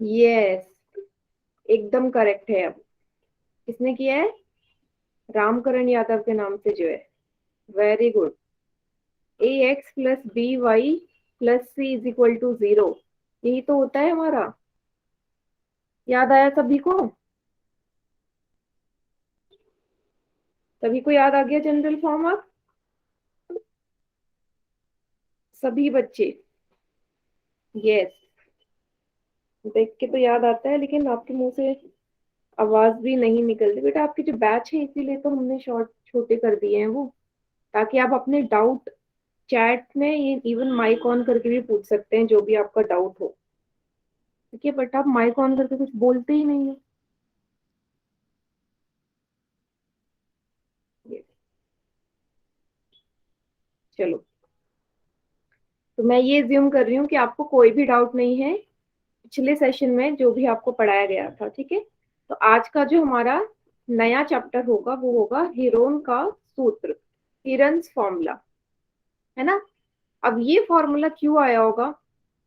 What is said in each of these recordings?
Yes, एकदम correct है। अब किसने किया है? रामकरण यादव के नाम से जो है। Very good. A x plus b y plus c is equal to 0, यही तो होता है हमारा। याद आया सभी को? सभी को याद आ गया जनरल फॉर्म अब? सभी बच्चे? यस। देख के तो याद आता है, लेकिन आपके मुंह से आवाज भी नहीं निकलती बेटा। आपके जो बैच है इसीलिए तो हमने शॉर्ट छोटे कर दिए हैं वो, ताकि आप अपने डाउट चैट में ये इवन माइक ऑन करके भी पूछ सकते हैं, जो भी आपका डाउट हो। ठीक है, बट आप माइक ऑन करके कुछ बोलते ही नहीं है। Yes, चलो। तो मैं ये ज्यूम कर रही हूँ कि आपको कोई भी डाउट नहीं है पिछले सेशन में जो भी आपको पढ़ाया गया था। ठीक है, तो आज का जो हमारा नया चैप्टर होगा वो होगा हीरोन का सूत्र, हिरन्स फॉर्मूला, है ना। अब ये फॉर्मूला क्यों आया होगा?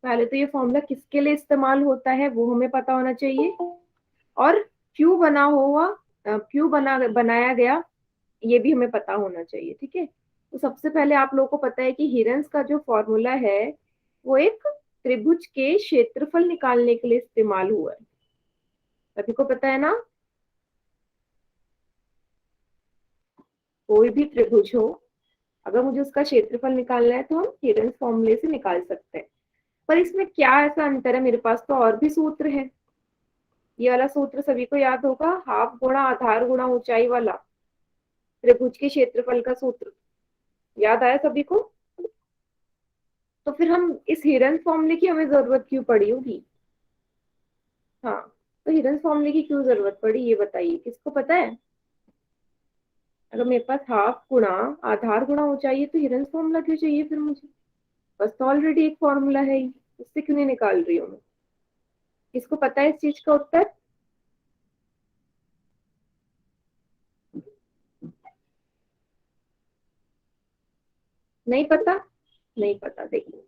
पहले तो ये फॉर्मूला किसके लिए इस्तेमाल होता है वो हमें पता होना चाहिए, और क्यों बना हुआ, क्यों बनाया गया, ये भी हमें पता होना चाहिए। ठीक है, तो सबसे पहले आप लोगों को पता है कि हिरन्स का जो फॉर्मूला है वो एक त्रिभुज के क्षेत्रफल निकालने के लिए इस्तेमाल हुआ है। सभी को पता है ना? कोई भी त्रिभुज हो, अगर मुझे उसका क्षेत्रफल निकालना है तो हम हिरन्स फॉर्मूले से निकाल सकते हैं। पर इसमें क्या ऐसा अंतर है, मेरे पास तो और भी सूत्र है। ये वाला सूत्र सभी को याद होगा, हाफ गुणा आधार गुणा ऊंचाई वाला, त्रिभुज के क्षेत्रफल का सूत्र। याद आया सभी को? तो फिर हम इस हिरन फॉर्मूले की हमें जरूरत क्यों पड़ी होगी? हाँ, तो हिरन फॉर्मूले की क्यों जरूरत पड़ी ये बताइए, किसको पता है? अगर मेरे पास हाफ गुणा आधार गुणा ऊंचाई है तो हिरन फॉर्मूला क्यों चाहिए फिर मुझे? बस तो ऑलरेडी एक फॉर्मूला है ही, उससे क्यों नहीं निकाल रही हूँ मैं? किसको पता है इस चीज का उत्तर? नहीं पता? नहीं पता, देखिए।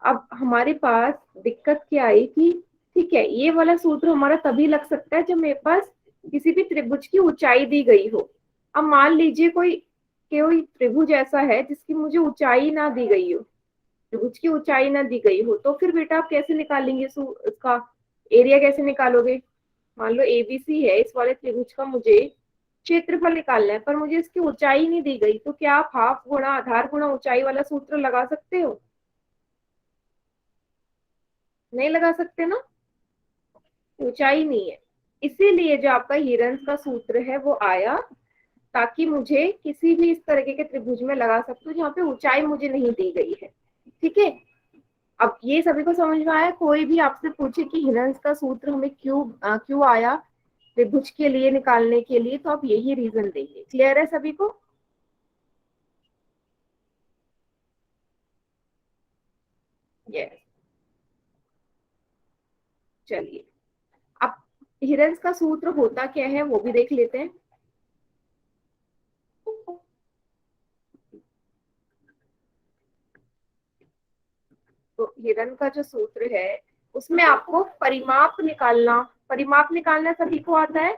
अब हमारे पास दिक्कत क्या आई कि ठीक है, ये वाला सूत्र हमारा तभी लग सकता है जब मेरे पास किसी भी त्रिभुज की ऊंचाई दी गई हो। अब मान लीजिए कोई कोई त्रिभुज ऐसा है जिसकी मुझे ऊंचाई ना दी गई हो, त्रिभुज की ऊंचाई ना दी गई हो, तो फिर बेटा आप कैसे निकालेंगे इसका एरिया कैसे निकालोगे? मान लो एबीसी है, इस वाले त्रिभुज का मुझे क्षेत्रफल निकालना है, पर मुझे इसकी ऊंचाई नहीं दी गई, तो क्या आप हाफ गुणा आधार गुणा ऊंचाई वाला सूत्र लगा सकते हो? नहीं लगा सकते ना, ऊंचाई नहीं है। इसीलिए जो आपका हिरन्स का सूत्र है वो आया, ताकि मुझे किसी भी इस तरीके के त्रिभुज में लगा सकते हो जहाँ पे ऊंचाई मुझे नहीं दी गई है। ठीक है, अब ये सभी को समझ में आया? कोई भी आपसे पूछे कि हिरन्स का सूत्र हमें क्यों आया त्रिभुज के लिए निकालने के लिए, तो आप यही रीजन देंगे। क्लियर है सभी को? यस। चलिए, अब हिरन्स का सूत्र होता क्या है वो भी देख लेते हैं। तो हिरन का जो सूत्र है उसमें आपको परिमाप निकालना सभी को आता है।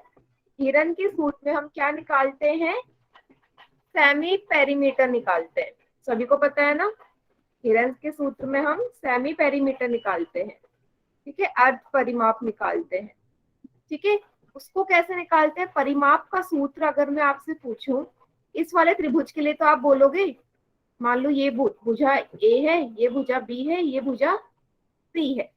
हिरन के सूत्र में हम क्या निकालते हैं? सेमी पेरीमीटर निकालते हैं। सभी को पता है ना, हिरन के सूत्र में हम सेमी पेरीमीटर निकालते हैं। ठीक है, अर्ध परिमाप निकालते हैं। ठीक है, उसको कैसे निकालते हैं? परिमाप का सूत्र अगर मैं आपसे पूछूं इस वाले त्रिभुज के लिए, तो आप बोलोगे, मान लो ये भुजा ए है, ये भुजा बी है, ये भुजा सी है।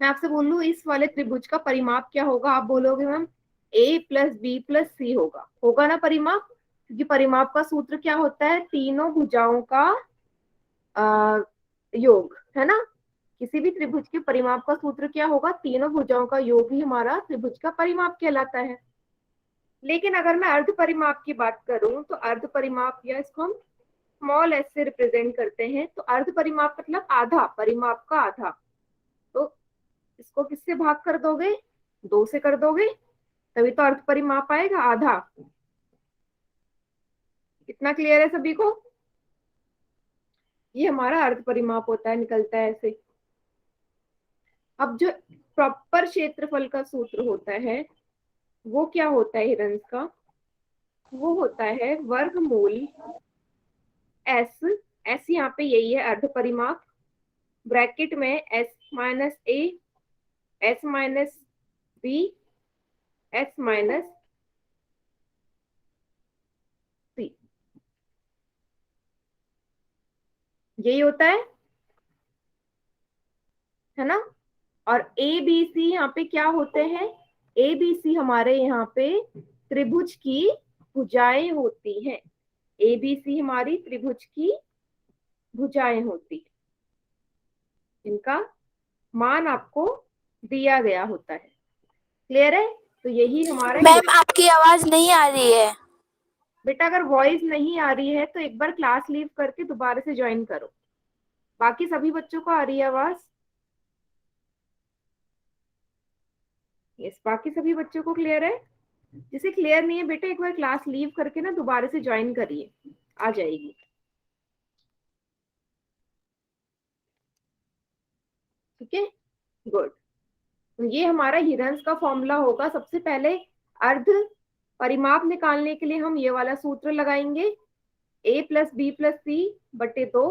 मैं आपसे बोलूं इस वाले त्रिभुज का परिमाप क्या होगा, आप बोलोगे मैम ए प्लस बी प्लस सी होगा ना परिमाप? क्योंकि परिमाप का सूत्र क्या होता है? तीनों भुजाओं का आ, योग, है ना। किसी भी त्रिभुज के परिमाप का सूत्र क्या होगा? तीनों भुजाओं का योग ही हमारा त्रिभुज का परिमाप कहलाता है। लेकिन अगर मैं अर्ध परिमाप की बात करूं तो अर्ध परिमाप, या इसको हम स्मॉल एस से रिप्रेजेंट करते हैं, तो अर्ध परिमाप मतलब आधा, परिमाप का आधा। तो इसको किससे भाग कर दोगे? 2 से कर दोगे, तभी तो अर्थ परिमाप आएगा आधा। कितना क्लियर है सभी को? ये हमारा अर्थ परिमाप होता है, निकलता है ऐसे। अब जो प्रॉपर क्षेत्रफल का सूत्र होता है वो क्या होता है हिरण्स का? वो होता है वर्गमूल एस। एस यहाँ पे यही है अर्ध परिमाप, ब्रैकेट में एस माइनस ए, S minus B, S minus C, यही होता है ना। और ए बी सी यहाँ पे क्या होते हैं? ए बी सी हमारे यहाँ पे त्रिभुज की भुजाएं होती हैं। ए बी सी हमारी त्रिभुज की भुजाएं होती हैं, इनका मान आपको दिया गया होता है। क्लियर है? तो यही हमारा मैम आपकी आवाज नहीं आ रही है। बेटा अगर वॉइस नहीं आ रही है तो एक बार क्लास लीव करके दोबारा से ज्वाइन करो। बाकी सभी बच्चों को आ रही है आवाज? यस, बाकी सभी बच्चों को क्लियर है? जिसे क्लियर नहीं है बेटा एक बार क्लास लीव करके ना दोबारा से ज्वाइन करिए, आ जाएगी। ठीक है, गुड। तो ये हमारा हिरण्स का फॉर्मूला होगा। सबसे पहले अर्ध परिमाप निकालने के लिए हम ये वाला सूत्र लगाएंगे, a प्लस बी प्लस सी बटे 2,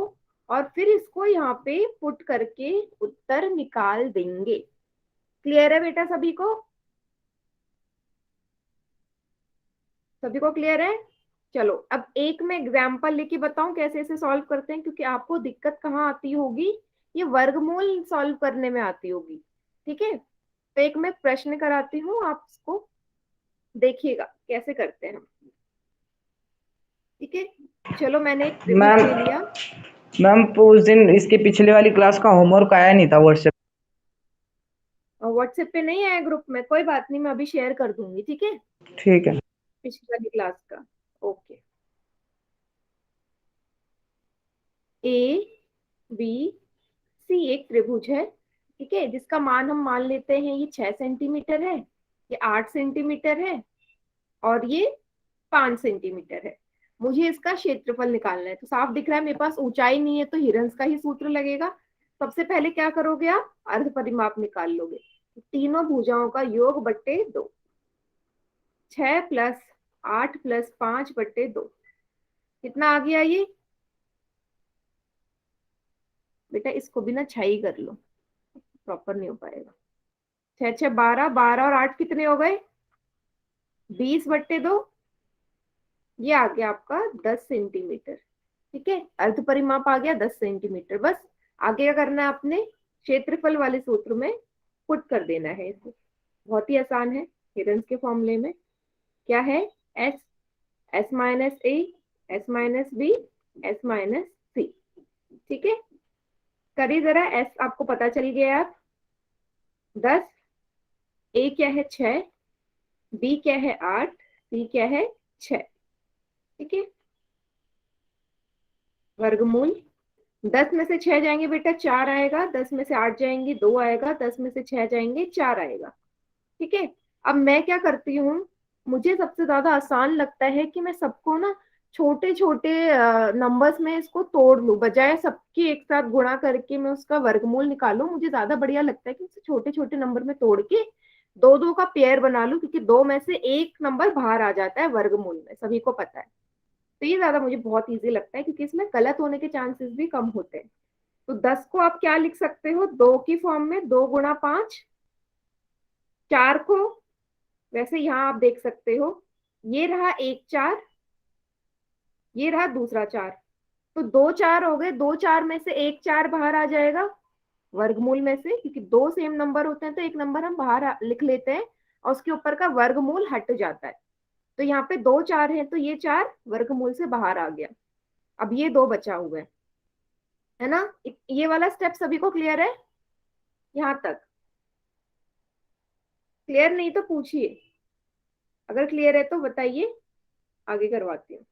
और फिर इसको यहाँ पे पुट करके उत्तर निकाल देंगे। क्लियर है बेटा सभी को? सभी को क्लियर है? चलो अब एक में एग्जाम्पल लेके बताऊं कैसे इसे सॉल्व करते हैं, क्योंकि आपको दिक्कत कहाँ आती होगी, ये वर्गमूल सॉल्व करने में आती होगी। ठीक है, तो एक मैं प्रश्न कराती हूँ, आप इसको देखिएगा कैसे करते हैं हम। ठीक है, चलो मैंने एक त्रिभुज मैम ले लिया। मैम उस दिन इसके पिछले वाली क्लास का होमवर्क आया नहीं था व्हाट्सएप। और व्हाट्सएप पे नहीं आया ग्रुप में, कोई बात नहीं, मैं अभी शेयर कर दूंगी। ठीक है, ठीक है। पिछली वाली क्लास का। ओके, ए बी सी एक त्रिभुज है। ठीक है, जिसका मान हम मान लेते हैं ये 6 सेंटीमीटर है, ये 8 सेंटीमीटर है, और ये 5 सेंटीमीटर है। मुझे इसका क्षेत्रफल निकालना है। तो साफ दिख रहा है मेरे पास ऊंचाई नहीं है तो हिरण्स का ही सूत्र लगेगा। सबसे पहले क्या करोगे आप? अर्ध परिमाप निकाल लोगे। तीनों भुजाओं का योग बट्टे 2, 6 प्लस 8 प्लस 5 बट्टे 2, कितना आ गया ये? बेटा इसको भी ना छाई कर लो, प्रॉपर नहीं हो पाएगा। 6 6 12, 12 और 8 कितने हो गए? 20 बट्टे 2, ये आ गया आपका 10 सेंटीमीटर। ठीक है, अर्ध परिमाप आ गया 10 सेंटीमीटर। बस आगे क्या करना है आपने? क्षेत्रफल वाले सूत्र में पुट कर देना है इसे। बहुत ही आसान है। हिरण्स के फॉर्मूले में क्या है? एस, एस माइनस ए, S minus B, S minus C. ठीक है, करिए जरा। एस आपको पता चल गया आप 10, ए क्या है 6, बी क्या है 8, सी क्या है 6। ठीक है, वर्गमूल 10 में से 6 जाएंगे बेटा 4 आएगा, 10 में से 8 जाएंगे 2 आएगा, 10 में से 6 जाएंगे 4 आएगा। ठीक है, अब मैं क्या करती हूँ, मुझे सबसे ज्यादा आसान लगता है कि मैं सबको ना छोटे छोटे नंबर्स में इसको तोड़ लूं, बजाय सबकी एक साथ गुणा करके मैं उसका वर्गमूल निकालूं। मुझे ज्यादा बढ़िया लगता है कि उसे छोटे छोटे नंबर में तोड़ के दो दो का पेयर बना लूं, क्योंकि दो में से एक नंबर बाहर आ जाता है वर्गमूल में, सभी को पता है। तो ये ज्यादा मुझे बहुत ईजी लगता है, क्योंकि इसमें गलत होने के चांसेस भी कम होते हैं। तो 10 को आप क्या लिख सकते हो? 2 की फॉर्म में, 2 गुणा 5। 4 को वैसे यहां आप देख सकते हो, ये रहा एक 4, ये रहा दूसरा 4। तो 2 4 हो गए, 2 4 में से एक 4 बाहर आ जाएगा वर्गमूल में से, क्योंकि दो सेम नंबर होते हैं तो एक नंबर हम बाहर लिख लेते हैं और उसके ऊपर का वर्गमूल हट जाता है। तो यहाँ पे 2 4 है तो ये 4 वर्गमूल से बाहर आ गया। अब ये 2 बचा हुआ है ना। ये वाला स्टेप सभी को क्लियर है यहाँ तक? क्लियर नहीं तो पूछिए, अगर क्लियर है तो बताइए, आगे करवाती हूँ।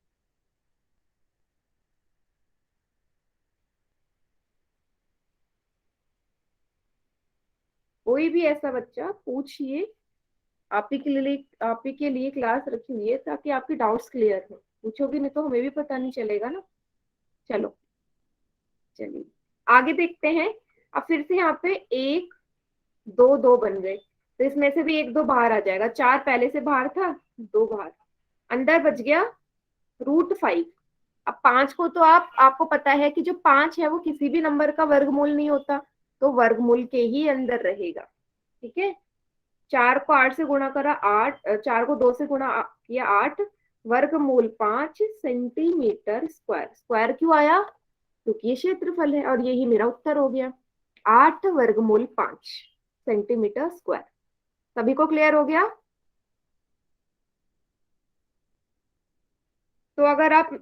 कोई भी ऐसा बच्चा पूछिए, आप ही के लिए क्लास रखी हुई है ताकि आपके डाउट्स क्लियर हो। पूछोगे नहीं तो हमें भी पता नहीं चलेगा ना। चलो, चलिए आगे देखते हैं। अब फिर से यहाँ पे 1 दो दो बन गए, तो इसमें से भी एक दो बाहर आ जाएगा। 4 पहले से बाहर था, दो बाहर, अंदर बच गया √5। अब 5 को तो आपको पता है कि जो 5 है वो किसी भी नंबर का वर्गमूल नहीं होता, तो वर्गमूल के ही अंदर रहेगा। ठीक है, 4 को 8 से गुणा करा 8, 4 को 2 से गुणा किया 8, वर्गमूल 5 सेंटीमीटर स्क्वायर। स्क्वायर क्यों आया? क्योंकि ये क्षेत्रफल है, और यही मेरा उत्तर हो गया, 8 वर्गमूल 5 सेंटीमीटर स्क्वायर। सभी को क्लियर हो गया? तो अगर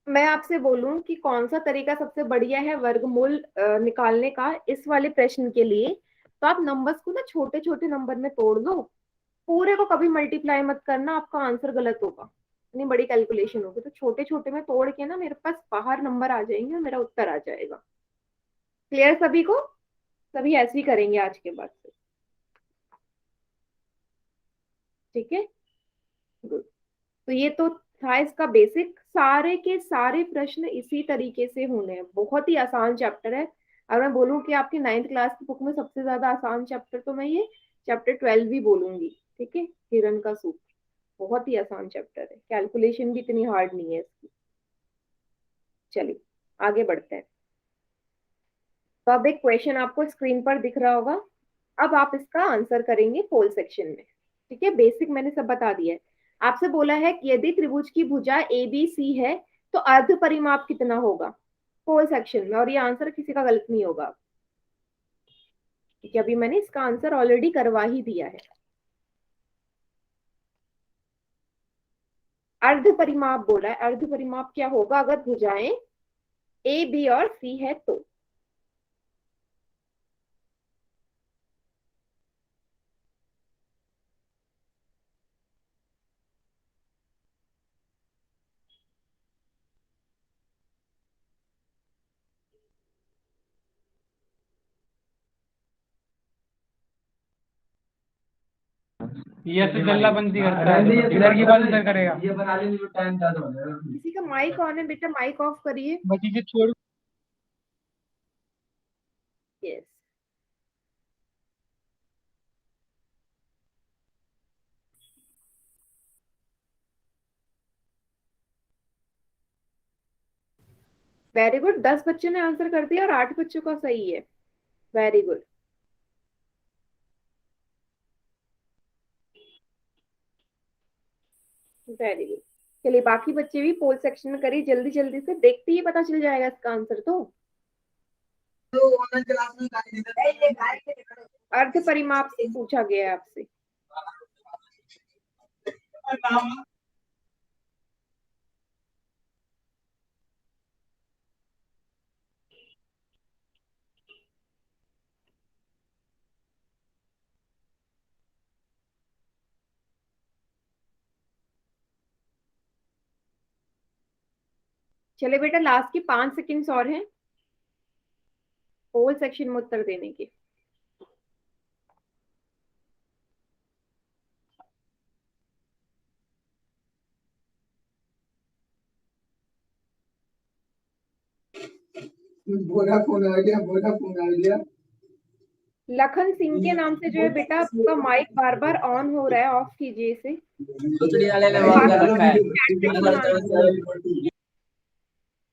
मैं आपसे बोलूं कि कौन सा तरीका सबसे बढ़िया है वर्गमूल निकालने का इस वाले प्रश्न के लिए, तो आप नंबर्स को ना छोटे छोटे नंबर में तोड़ दो। पूरे को कभी मल्टीप्लाई मत करना, आपका आंसर गलत होगा, इतनी बड़ी कैलकुलेशन होगी। तो छोटे छोटे में तोड़ के ना मेरे पास बाहर नंबर आ जाएंगे और मेरा उत्तर आ जाएगा। क्लियर सभी को? सभी ऐसे ही करेंगे आज के बाद से। ठीक है, गुड। तो ये तो था इसका बेसिक। सारे के सारे प्रश्न इसी तरीके से होने हैं, बहुत ही आसान चैप्टर है। अगर मैं बोलूं कि आपकी 9th क्लास की बुक में सबसे ज्यादा आसान चैप्टर, तो मैं ये चैप्टर 12 भी बोलूंगी। ठीक है, हिरन का सूत्र बहुत ही आसान चैप्टर है, कैलकुलेशन भी इतनी हार्ड नहीं है इसकी। चलिए आगे बढ़ते हैं। तो अब एक क्वेश्चन आपको स्क्रीन पर दिख रहा होगा, अब आप इसका आंसर करेंगे पोल सेक्शन में। ठीक है, बेसिक मैंने सब बता दिया है। आपसे बोला है कि यदि त्रिभुज की भुजा ABC है तो अर्ध परिमाप कितना होगा पोल सेक्शन में, और ये आंसर किसी का गलत नहीं होगा, क्योंकि अभी मैंने इसका आंसर ऑलरेडी करवा ही दिया है। अर्ध परिमाप बोला है, अर्ध परिमाप क्या होगा अगर भुजाएं AB और C है तो। ये ऐसे गल्लाबंदी करता है, इधर की बात इधर करेगा। ये बना लेंगे तो टाइम ज्यादा हो जाएगा। किसी का माइक ऑन है बेटा, माइक ऑफ करिए। बाकी के छोड़। Yes, very good. 10 बच्चों ने आंसर कर दिया और 8 बच्चों का सही है। Very good. Very good. चलिए बाकी बच्चे भी पोल सेक्शन में करिए, जल्दी जल्दी से, देखते ही पता चल जाएगा इसका आंसर। तो ऑनलाइन क्लास में अर्ध परिमाप से पूछा गया है आपसे। चले बेटा, लास्ट की 5 सेकंड्स और हैं पोल सेक्शन में उत्तर देने के। वोडाफोन आइडिया लखन सिंह के नाम से जो है बेटा, आपका माइक बार बार ऑन हो रहा है, ऑफ कीजिए इसे।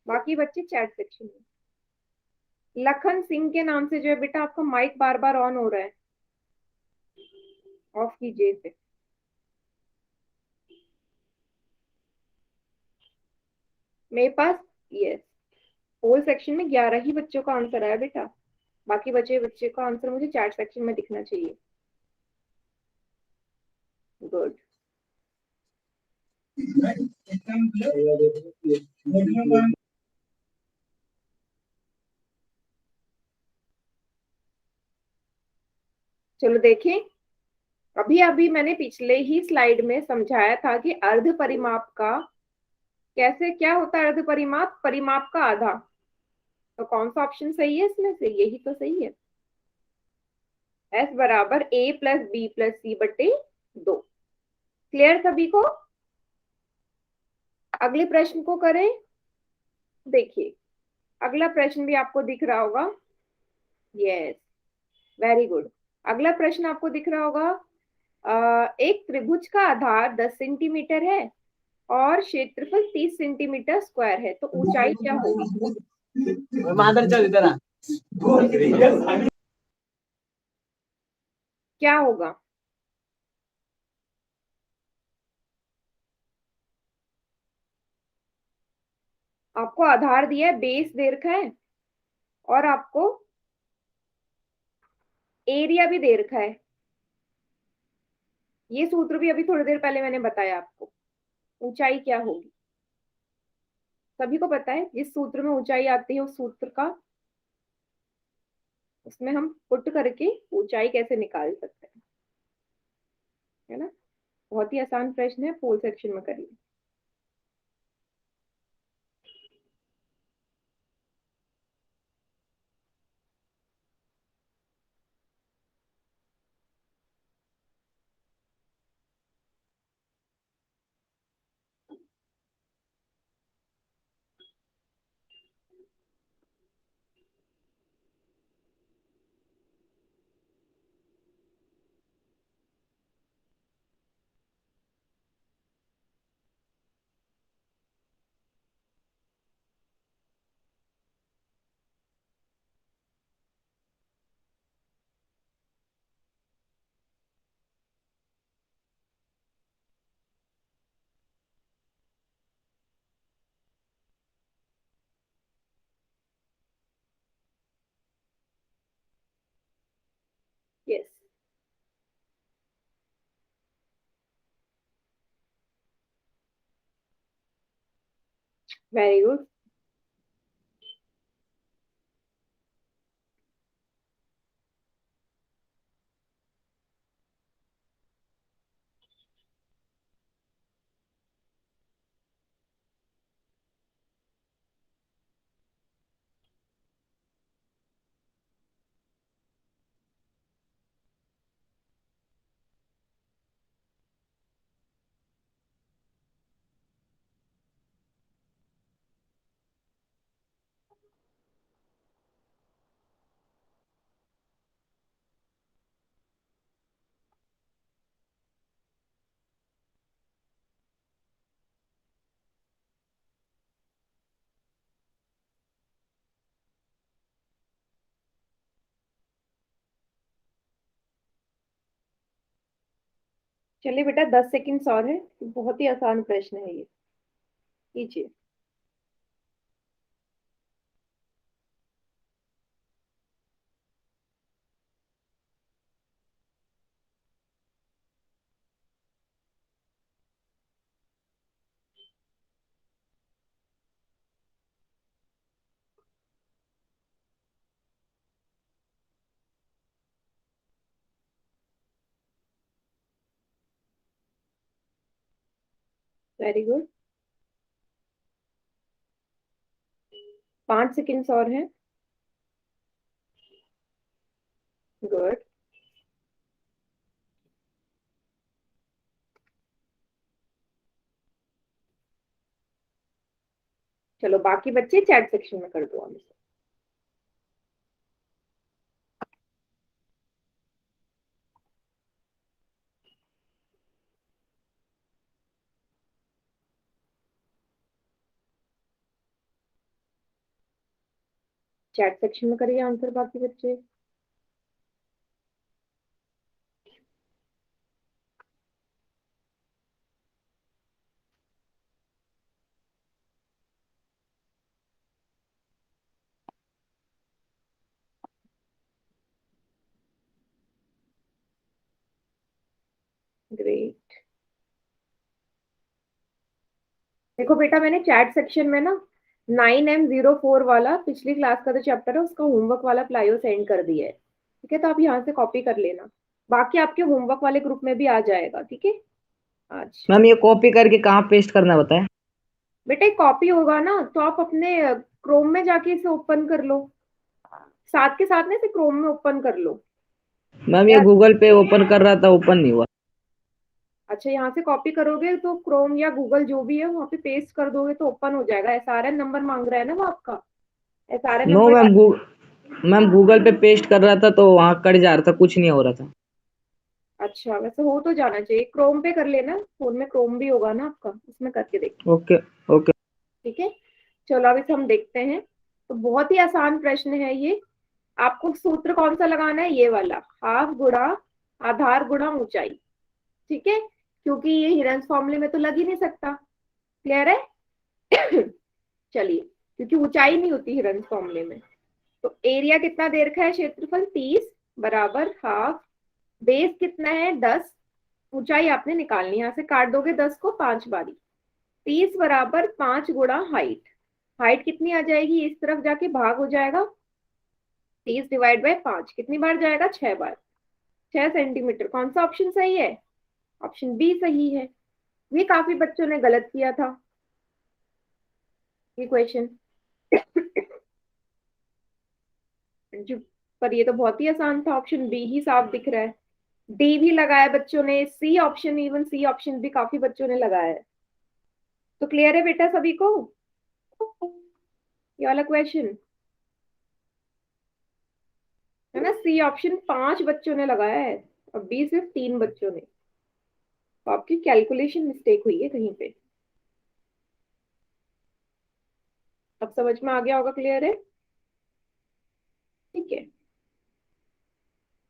बाकी बच्चे चैट सेक्शन में। लखन सिंह के नाम से जो है बेटा, आपका माइक बार बार ऑन हो रहा है, ऑफ कीजिए इसे। मेरे पास यस, पोल सेक्शन में 11 ही बच्चों का आंसर आया बेटा, बाकी बच्चे का आंसर मुझे चैट सेक्शन में दिखना चाहिए। गुड। चलो देखिए, अभी अभी मैंने पिछले ही स्लाइड में समझाया था कि अर्ध परिमाप का कैसे क्या होता है। अर्ध परिमाप, परिमाप का आधा। तो कौन सा ऑप्शन सही है इसमें से? यही तो सही है, S बराबर A plus B plus C बटे 2। क्लियर सभी को? अगले प्रश्न को करें। देखिए अगला प्रश्न भी आपको दिख रहा होगा। Yes, very good. अगला प्रश्न आपको दिख रहा होगा, एक त्रिभुज का आधार 10 सेंटीमीटर है और क्षेत्रफल 30 सेंटीमीटर स्क्वायर है, तो ऊंचाई क्या होगी? माधर चल इधर आ। क्या होगा? आपको आधार दिया है, बेस दे रखा है और आपको एरिया भी दे रखा है। ये सूत्र भी अभी थोड़ी देर पहले मैंने बताया आपको। ऊंचाई क्या होगी? सभी को पता है जिस सूत्र में ऊंचाई आती है उस सूत्र का, उसमें हम पुट करके ऊंचाई कैसे निकाल सकते हैं, है ना। बहुत ही आसान प्रश्न है, फोल सेक्शन में करिए। Yes, very good. चलिए बेटा, 10 सेकंड्स और है, बहुत ही आसान प्रश्न है ये, कीजिए। वेरी गुड, 5 सेकंड्स और हैं। गुड। चलो बाकी बच्चे चैट सेक्शन में कर दो आंसर। चैट सेक्शन में करिए आंसर बाकी बच्चे। ग्रेट। देखो बेटा, मैंने चैट सेक्शन में ना 9M04 वाला पिछली क्लास का जो चैप्टर है उसका होमवर्क वाला प्लायो सेंड कर दिया है, ठीक है। तो आप यहाँ से कॉपी कर लेना, बाकी आपके होमवर्क वाले ग्रुप में भी आ जाएगा, ठीक है आज। मैम ये कॉपी करके कहाँ पेस्ट करना बताए? बेटा एक कॉपी होगा ना, तो आप अपने क्रोम में जाके इसे ओपन कर लो, साथ के साथ ना इसे क्रोम में ओपन कर लो। मैम ये यार, गूगल पे ओपन कर रहा था, ओपन नहीं हुआ। अच्छा यहाँ से कॉपी करोगे तो क्रोम या गूगल जो भी है वहाँ पे पेस्ट कर दोगे तो ओपन हो जाएगा। SRN नंबर मांग रहा है ना वो आपका, SRN नो नंबर मैम, डाल। मैम गूगल पे पेस्ट कर रहा था तो वहाँ कट जा रहा था, कुछ नहीं हो रहा था। अच्छा, वैसे हो तो जाना चाहिए। क्रोम पे कर लेना, फोन में क्रोम भी होगा ना आपका, उसमें करके देख। Okay okay. ठीक है, चलो अब इसे हम देखते हैं। तो बहुत ही आसान प्रश्न है ये। आपको सूत्र कौन सा लगाना है, ये वाला, हाफ गुणा आधार गुणा ऊंचाई। ठीक है, क्योंकि ये हिरन फॉर्मूले में तो लग ही नहीं सकता। क्लियर है? चलिए, क्योंकि ऊंचाई नहीं होती हिरन फॉर्मूले में। तो एरिया कितना दे रखा है, क्षेत्रफल 30 बराबर हाफ, बेस कितना है 10, ऊंचाई आपने निकालनी है। यहाँ से काट दोगे 10 को 5 बारी। 30 बराबर 5 गुणा हाइट, हाइट कितनी आ जाएगी, इस तरफ जाके भाग हो जाएगा। 30 डिवाइड बाय 5 कितनी बार जाएगा, 6 बार। 6 सेंटीमीटर। कौन सा ऑप्शन सही है, ऑप्शन बी सही है। ये काफी बच्चों ने गलत किया था ये क्वेश्चन। जो, पर ये तो बहुत ही आसान था, ऑप्शन बी ही साफ दिख रहा है। डी भी लगाया बच्चों ने, C option, even C option भी काफी बच्चों ने लगाया है। तो क्लियर है बेटा सभी को ये वाला क्वेश्चन, है ना? सी ऑप्शन 5 बच्चों ने लगाया है और बी सिर्फ 3 बच्चों ने। तो आपकी कैलकुलेशन मिस्टेक हुई है कहीं पे। अब समझ में आ गया होगा, क्लियर है? ठीक है,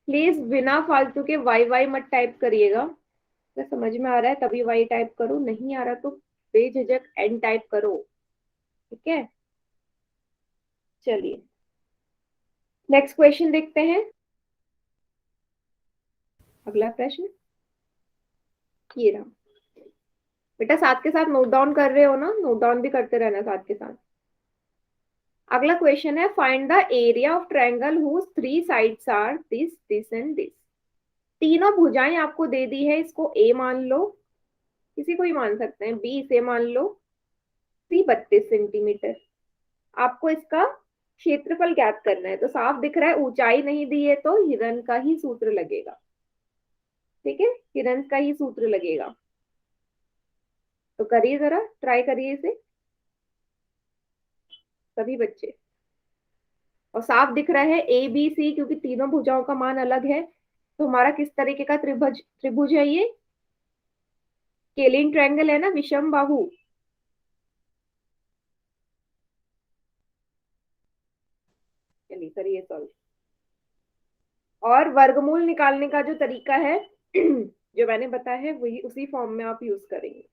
प्लीज बिना फालतू के वाई वाई मत टाइप करिएगा। अगर समझ में आ रहा है तभी वाई टाइप करो, नहीं आ रहा तो बेझिझक एन टाइप करो। ठीक है, चलिए नेक्स्ट क्वेश्चन देखते हैं। अगला प्रश्न ये रहा। बेटा साथ के साथ नोट डाउन कर रहे हो ना, नोट डाउन भी करते रहना साथ के साथ। अगला क्वेश्चन है, find the area of triangle whose 3 sides are this this and this. तीनों भुजाएं आपको दे दी है, इसको ए मान लो, किसी को ही मान सकते हैं, बी से मान लो, सी 32 सेंटीमीटर। आपको इसका क्षेत्रफल ज्ञात करना है। तो साफ दिख रहा है ऊंचाई नहीं दी है तो हिरन का ही सूत्र लगेगा। ठीक है, हिरन का ही सूत्र लगेगा। तो करिए, जरा ट्राई करिए इसे सभी बच्चे। और साफ दिख रहा है ए बी सी, क्योंकि तीनों भुजाओं का मान अलग है। तो हमारा किस तरीके का त्रिभुज त्रिभुज है ये, केलिन ट्रायंगल है ना, विषम बाहु। चलिए करिए सॉल्व। और वर्गमूल निकालने का जो तरीका है जो मैंने बताया है, वही उसी फॉर्म में आप यूज करेंगे।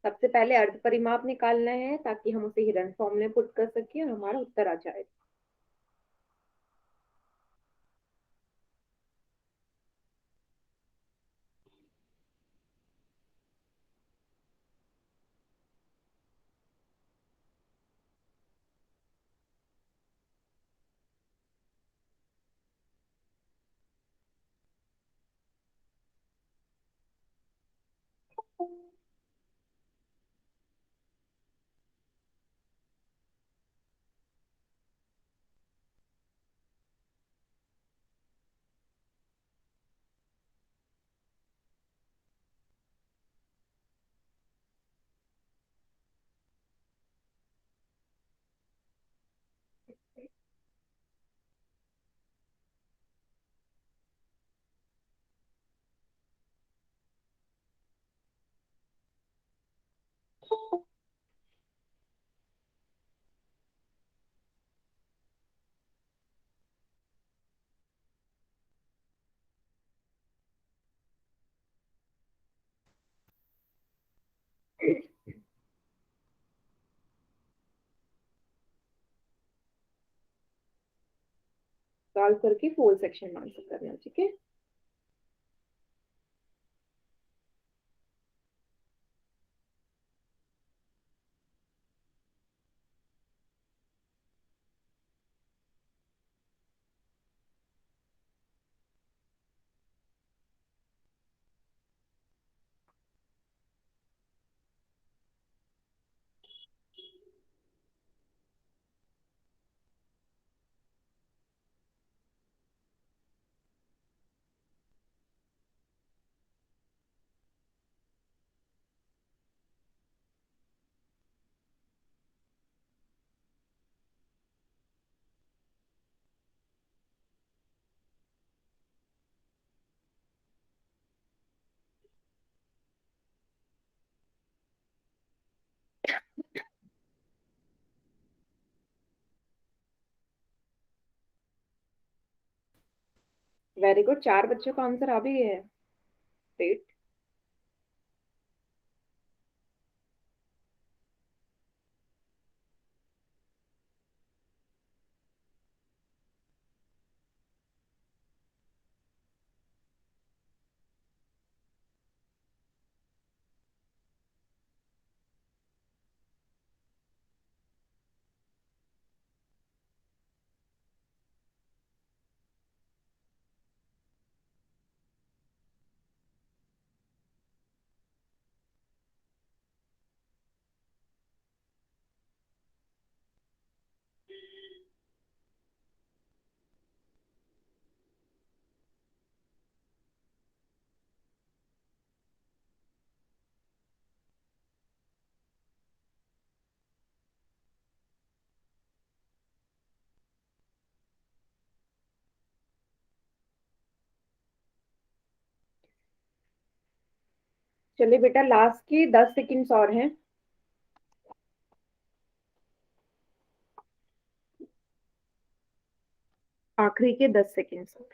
सबसे पहले अर्ध परिमाप निकालना है ताकि हम उसे हिरन फॉर्म में पुट कर सके और हमारा उत्तर आ जाए। सॉल्व करके फोल सेक्शन में आंसर करना। ठीक है, वेरी गुड, 4 बच्चों का आंसर आ भी गया है। ग्रेट। चलिए बेटा, लास्ट की 10 सेकंड्स और हैं। आखिरी के 10 सेकंड्स और।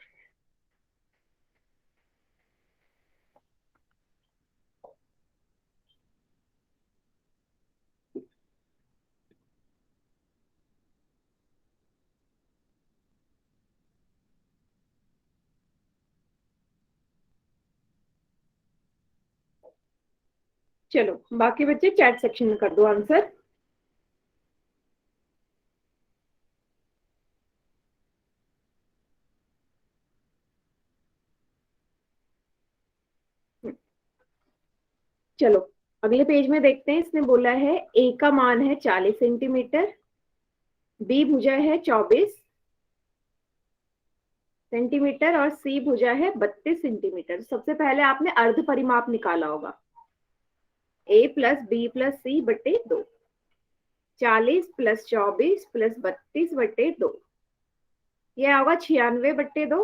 चलो बाकी बच्चे चैट सेक्शन में कर दो आंसर। चलो अगले पेज में देखते हैं। इसने बोला है ए का मान है 40 सेंटीमीटर, बी भुजा है 24 सेंटीमीटर और सी भुजा है 32 सेंटीमीटर। सबसे पहले आपने अर्ध परिमाप निकाला होगा। ए प्लस बी प्लस सी बटे 2, 40 प्लस 24 प्लस 32 बटे 2, यह होगा 96 बटे 2।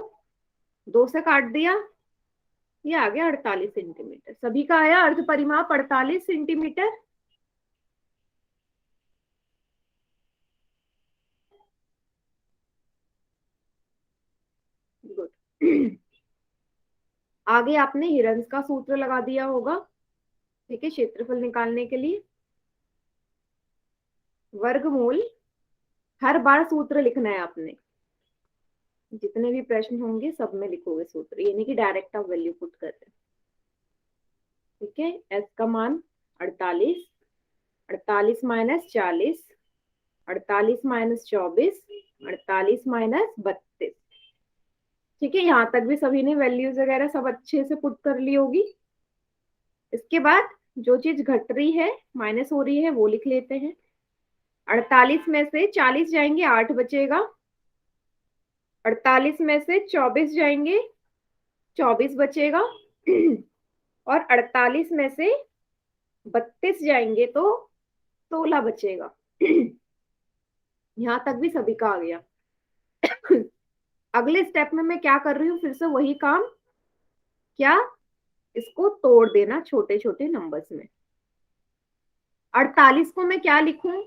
2 से काट दिया, ये आ गया 48 सेंटीमीटर। सभी का आया अर्ध परिमाप 48 सेंटीमीटर। गुड। आगे आपने हिरंस का सूत्र लगा दिया होगा, ठीक है, क्षेत्रफल निकालने के लिए। वर्गमूल, हर बार सूत्र लिखना है आपने। जितने भी प्रश्न होंगे सब में लिखोगे सूत्र, ये नहीं कि डायरेक्ट आप वैल्यू पुट कर रहे। ठीक है, एस का मान 48, 48 माइनस 40, 48 माइनस 24, 48 माइनस 32। ठीक है, यहाँ तक भी सभी ने वैल्यूज वगैरह सब अच्छे से पुट कर ली होगी। इसके बाद जो चीज घट रही है, माइनस हो रही है, वो लिख लेते हैं। 48 में से 40 जाएंगे, 8 बचेगा। 48 में से 24 जाएंगे, 24 बचेगा। और 48 में से 32 जाएंगे तो 16 बचेगा। यहां तक भी सभी का आ गया। अगले स्टेप में मैं क्या कर रही हूँ, फिर से वही काम। क्या? इसको तोड़ देना छोटे छोटे नंबर्स में। 48 को मैं क्या लिखूं?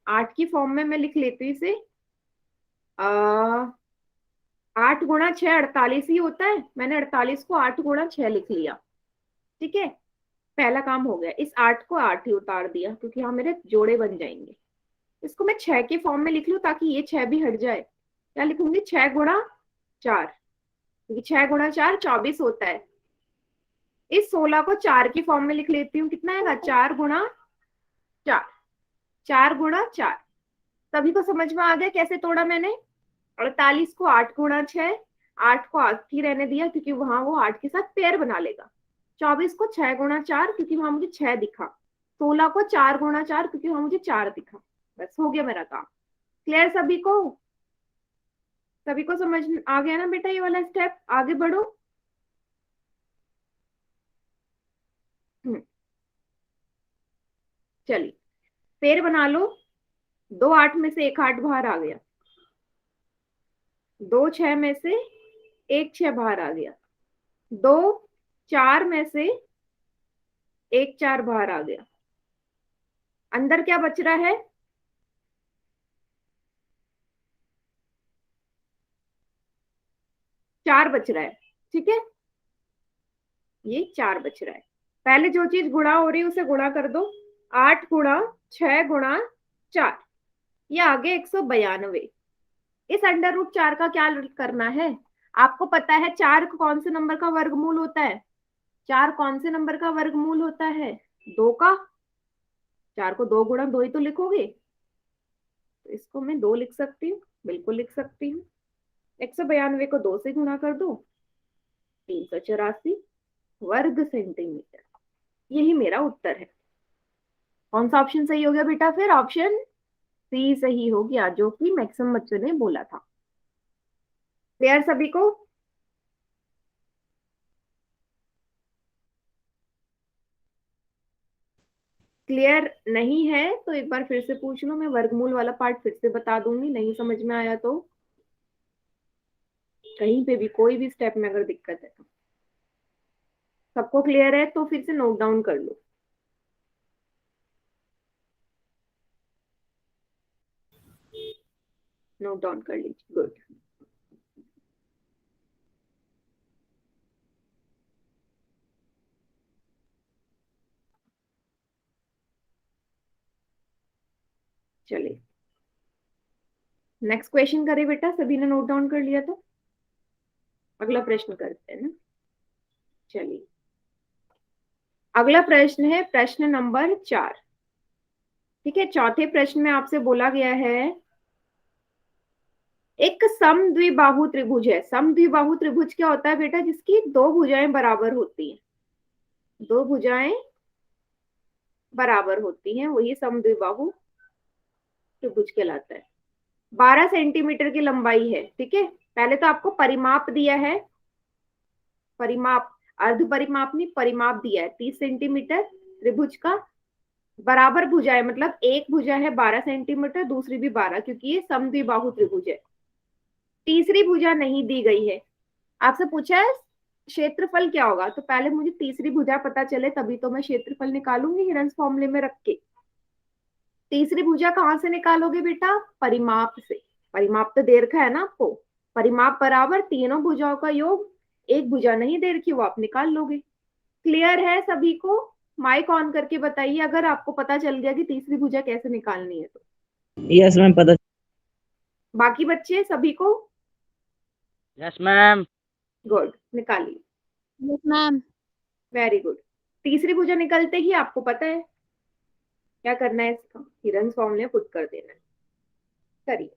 8 की फॉर्म में मैं लिख लेती हूँ इसे। 8 गुणा 6 48 ही होता है। मैंने 48 को 8 गुणा 6 लिख लिया। ठीक है, पहला काम हो गया। इस 8 को 8 ही उतार दिया, क्योंकि यहाँ मेरे जोड़े बन जाएंगे। इसको मैं 6 के फॉर्म में लिख लूं ताकि ये 6 भी हट जाए। क्या लिखूंगी? 6 गुणा 4, क्योंकि 6 गुणा 4 24 होता है। इस 16 को 4 की फॉर्म में लिख लेती हूँ। कितना आएगा? 4 गुणा 4, 4 गुणा 4। सभी को समझ में आ गया कैसे तोड़ा मैंने? 48 को 8 गुणा 6, 8 को 8 ही रहने दिया क्योंकि वहां वो 8 के साथ पेयर बना लेगा। 24 को 6 गुणा 4, क्योंकि वहां मुझे 6 दिखा। 16 को 4 गुणा 4, क्योंकि वहां मुझे 4 दिखा। बस हो गया मेरा काम। क्लियर सभी को? सभी को समझ आ गया ना बेटा ये वाला स्टेप? आगे बढ़ो। चलिए पेड़ बना लो। 2 8 में से 1 8 बाहर आ गया। 2 6 में से 1 6 बाहर आ गया। 2 4 में से 1 4 बाहर आ गया। अंदर क्या बच रहा है? 4 बच रहा है, ठीक है, ये 4 बच रहा है। पहले जो चीज गुणा हो रही है उसे गुणा कर दो, 8 गुणा 6 गुणा 4, ये आ गए 192। इस अंडर रूट 4 का क्या करना है, आपको पता है 4 कौन से नंबर का वर्गमूल होता है, 4 कौन से नंबर का वर्गमूल होता है, 2 का। 4 को 2 गुणा 2 ही तो लिखोगे, तो इसको मैं 2 लिख सकती हूँ, बिल्कुल लिख सकती हूँ। 192 को 2 से गुणा कर दो, 384 वर्ग सेंटीमीटर, यही मेरा उत्तर है। कौन सा ऑप्शन सही हो गया बेटा, फिर ऑप्शन सी सही हो गया, जो कि मैक्सिमम बच्चों ने बोला था। क्लियर सभी को? क्लियर नहीं है तो एक बार फिर से पूछ लो, मैं वर्गमूल वाला पार्ट फिर से बता दूंगी, नहीं समझ में आया तो। कहीं पे भी कोई भी स्टेप में अगर दिक्कत है तो। सबको क्लियर है तो फिर से नोट डाउन कर लो। नोट डाउन कर लीजिए, गुड। चलिए नेक्स्ट क्वेश्चन करें बेटा, सभी ने नोट डाउन कर लिया तो अगला प्रश्न करते हैं ना। चलिए अगला प्रश्न है प्रश्न नंबर 4। ठीक है, चौथे प्रश्न में आपसे बोला गया है एक समद्विबाहु त्रिभुज है। समद्विबाहु त्रिभुज क्या होता है बेटा, जिसकी दो भुजाएं बराबर होती हैं, दो भुजाएं बराबर होती हैं, वही समद्विबाहु त्रिभुज कहलाता है। 12 सेंटीमीटर की लंबाई है, ठीक है। पहले तो आपको परिमाप दिया है, परिमाप, अर्ध परिमाप नहीं, परिमाप दिया है 30 सेंटीमीटर त्रिभुज का। बराबर भुजाएं मतलब एक भुजा है 12 सेंटीमीटर, दूसरी भी 12, क्योंकि ये समद्विबाहु त्रिभुज है। तीसरी भुजा नहीं दी गई है। आपसे पूछा है क्षेत्रफल क्या होगा, तो पहले मुझे तीसरी भुजा पता चले तभी तो मैं क्षेत्रफल निकालूंगी हिरन्स फॉर्मूले में रख के। तीसरी भुजा कहाँ से निकालोगे बेटा, परिमाप से। परिमाप तो दे रखा है ना आपको, परिमाप बराबर तीनों भुजाओं का योग, एक भुजा नहीं दे रखी वो आप निकाल लोगे। क्लियर है सभी को? माइक ऑन करके बताइए अगर आपको पता चल गया कि तीसरी भुजा कैसे निकालनी है तो। यस मैम, पता। बाकी बच्चे सभी को? Yes ma'am. गुड, निकालिए। Yes ma'am. Very good. तीसरी भुजा निकलते ही आपको पता है क्या करना है, इसका हिरन्स फॉर्मूले पुट कर देना है। करिए।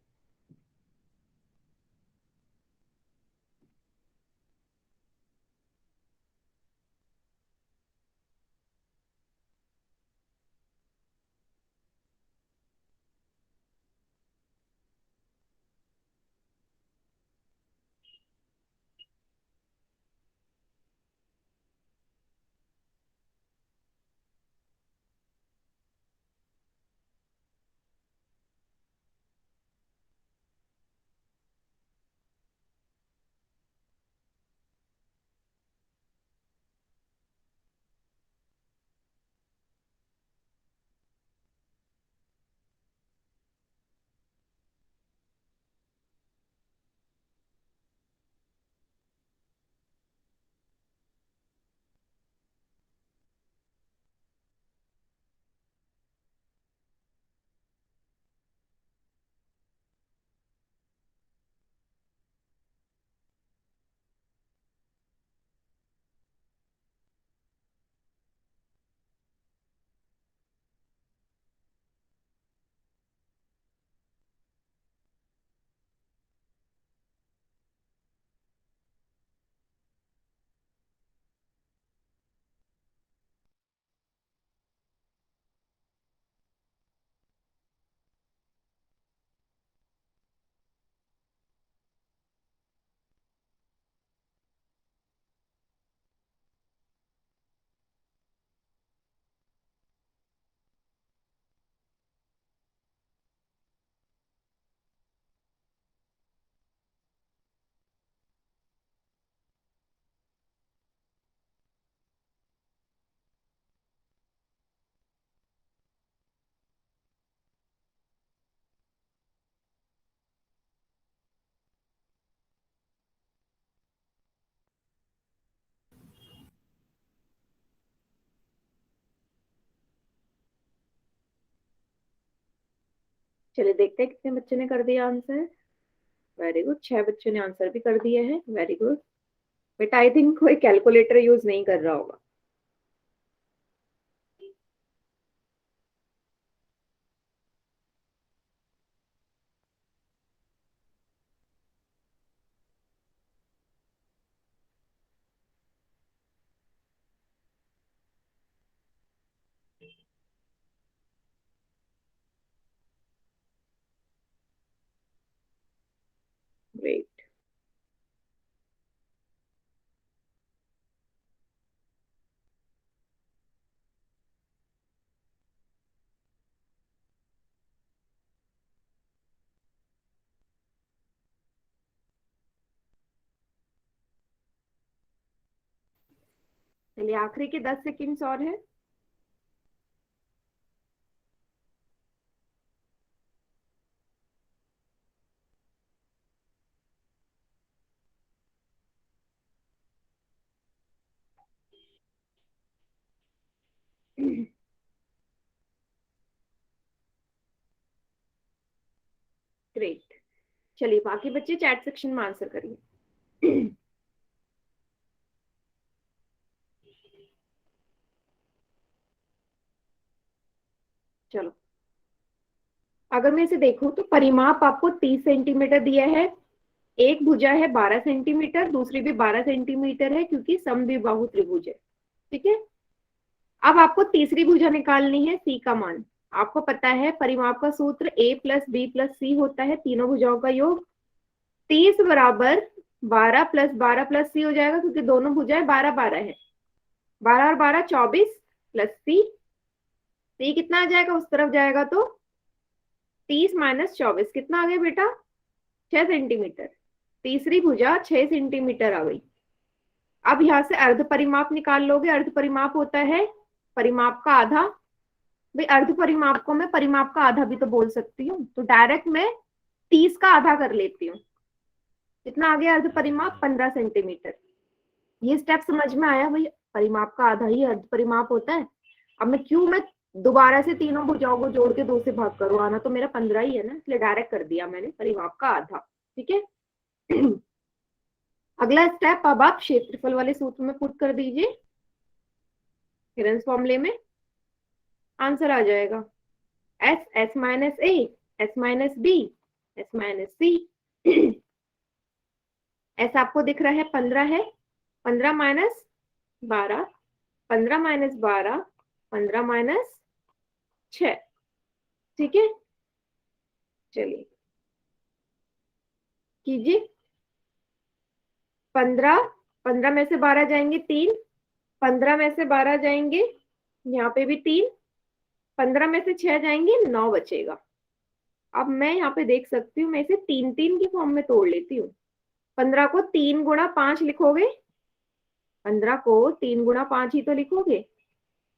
चलिए देखते हैं कितने बच्चों ने कर दिया आंसर। वेरी गुड, 6 बच्चों ने आंसर भी कर दिया है। वेरी गुड बेटा, आई थिंक कोई कैलकुलेटर यूज नहीं कर रहा होगा। ग्रेट। चलिए आखिरी के 10 सेकेंड्स और है। ग्रेट। चलिए बाकी बच्चे चैट सेक्शन में आंसर करिए। चलो, अगर मैं इसे देखूं तो परिमाप आपको 30 सेंटीमीटर दिया है। एक भुजा है 12 सेंटीमीटर, दूसरी भी 12 सेंटीमीटर है क्योंकि समद्विबाहु त्रिभुज है। ठीक है, अब आपको तीसरी भुजा निकालनी है, सी का मान। आपको पता है परिमाप का सूत्र a प्लस बी प्लस सी होता है, तीनों भुजाओं का योग। 30 बराबर 12 प्लस 12 प्लस सी हो जाएगा क्योंकि दोनों भुजाएं 12 12 है। 12 और 12 24 प्लस सी। सी कितना आ जाएगा, उस तरफ जाएगा तो 30 माइनस 24 कितना आ गया बेटा, 6 सेंटीमीटर। तीसरी भुजा 6 सेंटीमीटर आ गई। अब यहां से अर्ध परिमाप निकाल लोगे। अर्ध परिमाप होता है परिमाप का आधा। भाई अर्ध परिमाप को मैं परिमाप का आधा भी तो बोल सकती हूँ, तो डायरेक्ट मैं 30 का आधा कर लेती हूँ। कितना आ गया अर्ध परिमाप, 15 सेंटीमीटर। ये स्टेप समझ में आया भाई, परिमाप का आधा ही अर्ध परिमाप होता है। अब मैं दोबारा से तीनों भुजाओं को जोड़ के 2 से भाग करूँ, आना तो मेरा 15 ही है ना, इसलिए डायरेक्ट कर दिया मैंने परिमाप का आधा। ठीक है। अगला स्टेप, अब आप क्षेत्रफल वाले सूत्र में पुट कर दीजिए, हिरन फॉर्मूले में आंसर आ जाएगा। एस एस माइनस ए, S minus B, S minus सी। एस आपको दिख रहा है 15 है, 15 माइनस 12, 15 माइनस 12, 15 माइनस 6। ठीक है, चलिए कीजिए। 15, 15 में से 12 जाएंगे 3, 15 में से 12 जाएंगे, यहाँ पे भी 3, 15 में से 6 जाएंगे, 9 बचेगा। अब मैं यहाँ पे देख सकती हूँ, मैं इसे 3 3 की फॉर्म में तोड़ लेती हूँ। 15 को 3 गुणा 5 लिखोगे, 15 को 3 गुणा 5 ही तो लिखोगे।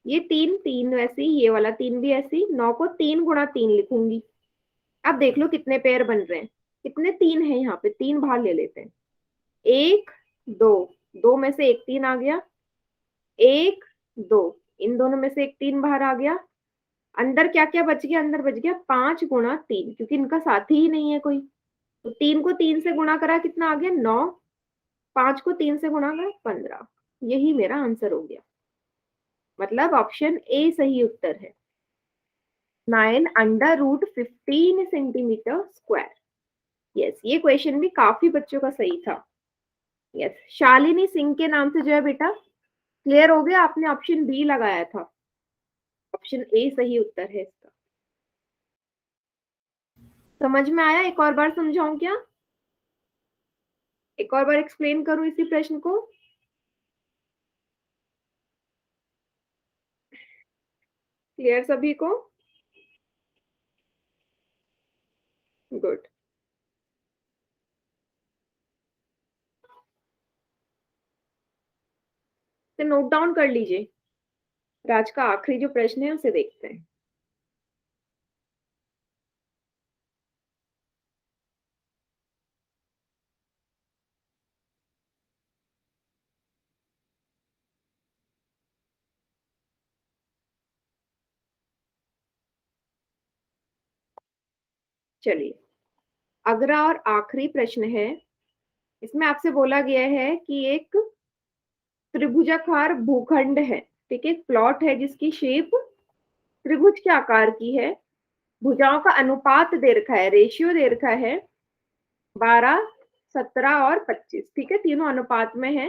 ये 3 3 वैसे ही, ये वाला 3 भी ऐसे ही। 9 को 3 गुणा 3 लिखूंगी। अब देख लो कितने पेयर बन रहे हैं, कितने 3 है यहाँ पे, 3 बाहर ले लेते हैं। 1 2, 2 में से एक 3 आ गया, 1 2, इन दोनों में से एक 3 बाहर आ गया। अंदर क्या क्या बच गया, अंदर बच गया 5 गुणा 3, क्योंकि इनका साथी ही नहीं है कोई। तो 3 को 3 से गुणा करा, कितना आ गया 9, 5 को 3 से गुणा करा 15। यही मेरा आंसर हो गया, मतलब ऑप्शन ए सही उत्तर है। 9 under root 15 centimetre square. Yes, ये क्वेश्चन भी काफी बच्चों का सही था। यस, शालिनी सिंह के नाम से जो है बेटा, क्लियर हो गया, आपने ऑप्शन बी लगाया था, ऑप्शन ए सही उत्तर है इसका। समझ में आया? एक और बार समझाऊं क्या, एक और बार एक्सप्लेन करूं इसी प्रश्न को? क्लियर सभी को? गुड। तो नोट डाउन कर लीजिए, आज का आखिरी जो प्रश्न है उसे देखते हैं। चलिए, अगला और आखिरी प्रश्न है। इसमें आपसे बोला गया है कि एक त्रिभुजाकार भूखंड है, ठीक है, प्लॉट है जिसकी शेप त्रिभुज के आकार की है। भुजाओं का अनुपात दे रखा है, रेशियो दे रखा है 12, 17 और 25, ठीक है, तीनों अनुपात में है।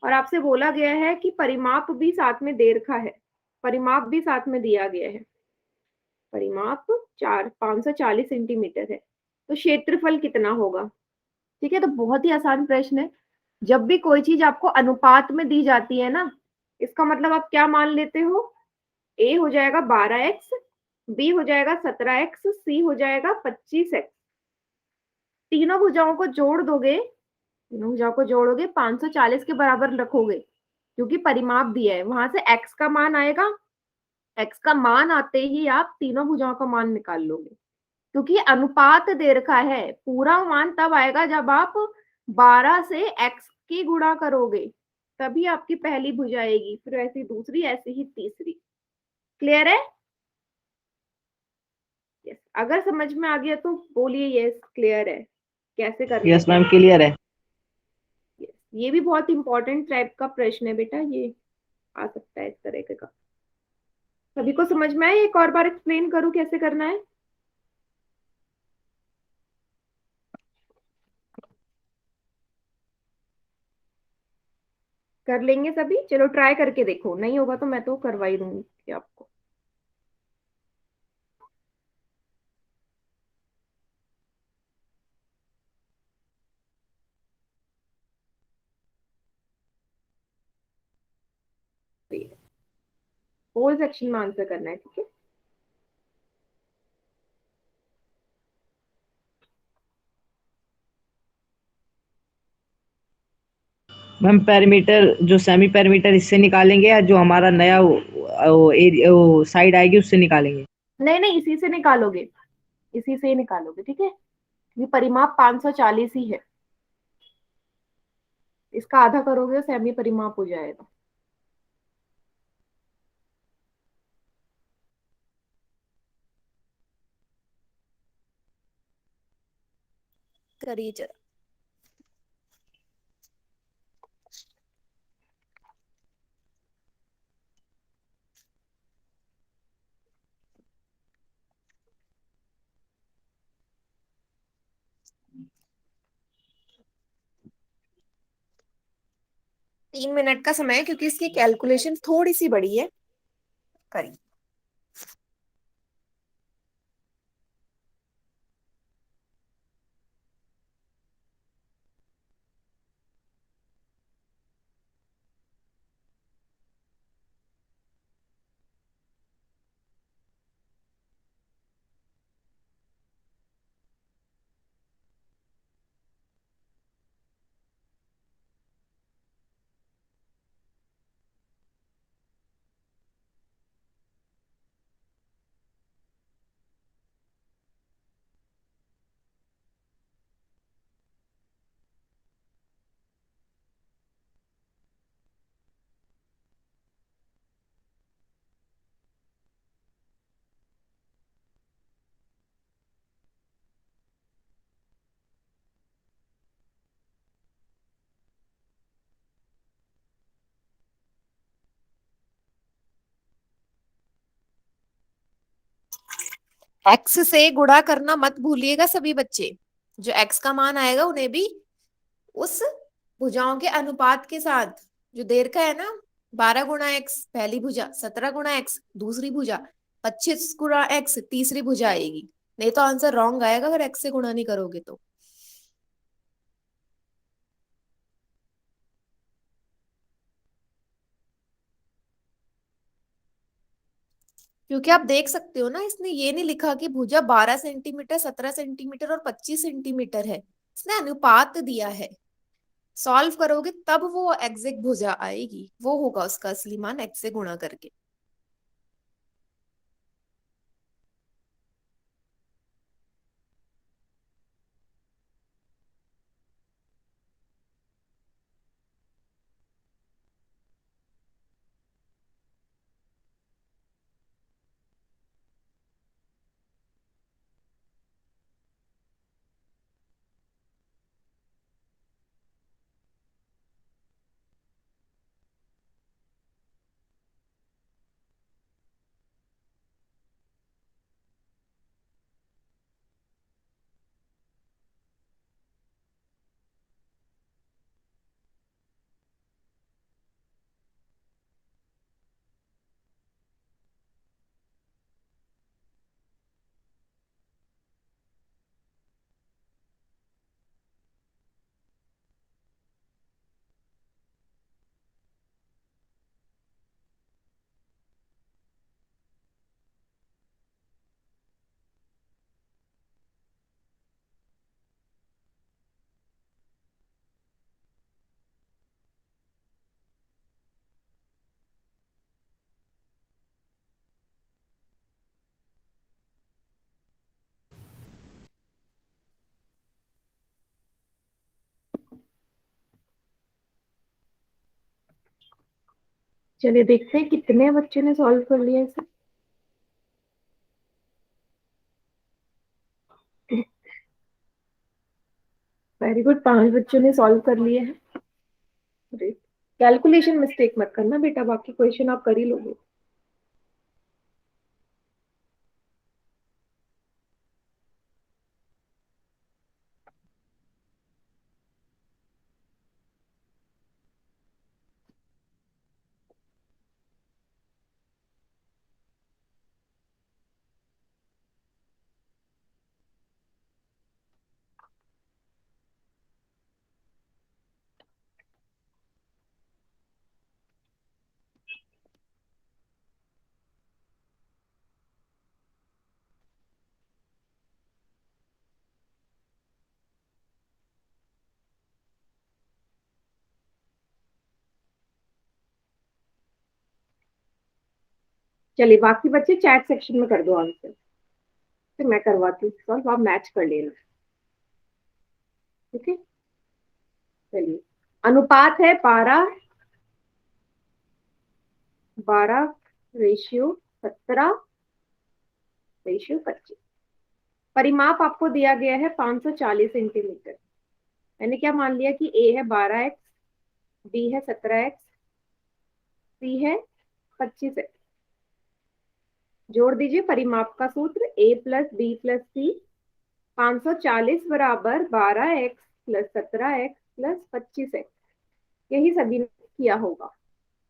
और आपसे बोला गया है कि परिमाप भी साथ में दे रखा है, परिमाप भी साथ में दिया गया है। परिमाप 540 सेंटीमीटर है, तो क्षेत्रफल कितना होगा? ठीक है, तो बहुत ही आसान प्रश्न है। जब भी कोई चीज आपको अनुपात में दी जाती है ना, इसका मतलब आप क्या मान लेते हो? ए हो जाएगा 12x, बी हो जाएगा 17x, सी हो जाएगा 25x। तीनों भुजाओं को जोड़ दोगे, तीनों भुजाओं को जोड़ोगे 540 के बराबर रखोगे, क्योंकि परिमाप दिया है, वहां से x का मान आएगा। x का मान आते ही आप तीनों भुजाओं का मान निकाल लोगे, क्योंकि अनुपात दे रखा है। पूरा मान तब आएगा जब आप 12 से x की गुणा करोगे, तभी आपकी पहली भुजा आएगी, फिर ऐसी दूसरी, ऐसी ही तीसरी। क्लियर है? यस, अगर समझ में आ गया तो बोलिए यस क्लियर है। कैसे करना यस है? मैम, क्लियर है। Yes, ये भी बहुत इंपॉर्टेंट टाइप का प्रश्न है बेटा, ये आ सकता है इस तरह का। सभी को समझ में आया? एक और बार एक्सप्लेन करूं कैसे करना है? कर लेंगे सभी? चलो ट्राई करके देखो, नहीं होगा तो मैं तो करवा ही दूंगी आपको। होल सेक्शन में आंसर करना है, ठीक है। मैम पेरीमीटर, जो सेमी पेरीमीटर इससे निकालेंगे या जो हमारा नया वो साइड आएगी उससे निकालेंगे? नहीं नहीं, इसी से निकालोगे, इसी से ही निकालोगे, ठीक है। ये परिमाप 540 ही है, इसका आधा करोगे सेमी परिमाप हो जाएगा। करिए जरा। तीन मिनट का समय है, क्योंकि इसकी कैलकुलेशन थोड़ी सी बड़ी है। करिए। एक्स से गुणा करना मत भूलिएगा सभी बच्चे। जो एक्स का मान आएगा उन्हें भी उस भुजाओं के अनुपात के साथ, जो देर का है ना, 12 गुणा एक्स पहली भुजा, 17 गुणा एक्स दूसरी भुजा, 25 गुणा एक्स तीसरी भुजा आएगी। नहीं तो आंसर रॉन्ग आएगा अगर एक्स से गुणा नहीं करोगे तो। क्योंकि आप देख सकते हो ना, इसने ये नहीं लिखा कि भुजा 12 सेंटीमीटर, 17 सेंटीमीटर और 25 सेंटीमीटर है, इसने अनुपात दिया है। सॉल्व करोगे तब वो एग्जैक्ट भुजा आएगी, वो होगा उसका असली मान एक्स से गुणा करके। चलिए देखते हैं कितने बच्चे ने सॉल्व कर लिया इसे। वेरी गुड, 5 बच्चों ने सॉल्व कर लिए हैं। कैलकुलेशन मिस्टेक मत करना बेटा, बाकी क्वेश्चन आप कर ही लोगे। चलिए बाकी बच्चे चैट सेक्शन में कर दो आंसर, फिर मैं करवाती हूँ सॉल्व, आप मैच कर लेना। ठीक है, चलिए अनुपात है 12:17:25। परिमाप आपको दिया गया है 540 सेंटीमीटर। मैंने क्या मान लिया कि ए है 12x, बी है 17x, सी है 25x। जोड़ दीजिए परिमाप का सूत्र a प्लस बी प्लस सी। 540 बराबर 12x plus 17x plus 25x, यही सभी ने किया होगा।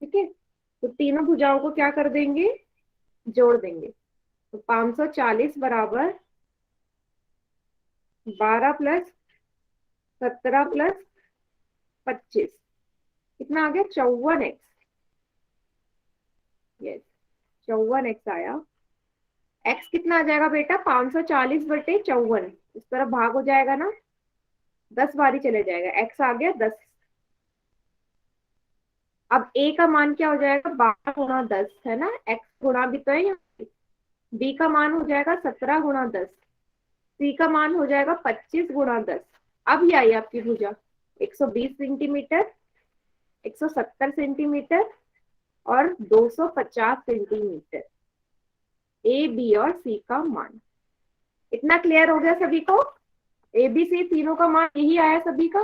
ठीक है, तो तीनों भुजाओं को क्या कर देंगे, जोड़ देंगे। तो 540 बराबर 12 प्लस 17 प्लस 25, कितना आ गया 54x। यस, 54x आया। x कितना आ जाएगा बेटा, 540 बटे 54, इस तरफ भाग हो जाएगा ना, 10 बारी चले जाएगा, x आ गया 10। अब a का मान क्या हो जाएगा, 12 गुणा 10 है ना, x गुणा भी तो है यहाँ। b का मान हो जाएगा 17 गुणा 10, c का मान हो जाएगा 25 गुणा 10। अब ये आई आपकी भुजा 120 सेंटीमीटर, 170 सेंटीमीटर और 250 सेंटीमीटर। ए बी और सी का मान इतना क्लियर हो गया सभी को। ए बी सी तीनों का मान यही आया सभी का।